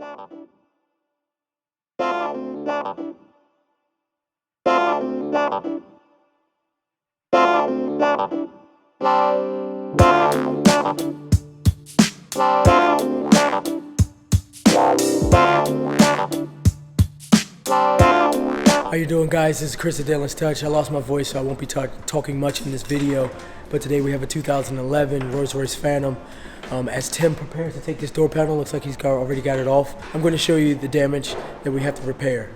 How you doing, guys? This is Chris at Dentless Touch. I lost my voice, so I won't be talking much in this video. But today we have a 2011 Rolls-Royce Phantom. As Tim prepares to take this door panel, looks like he's already got it off. I'm going to show you the damage that we have to repair.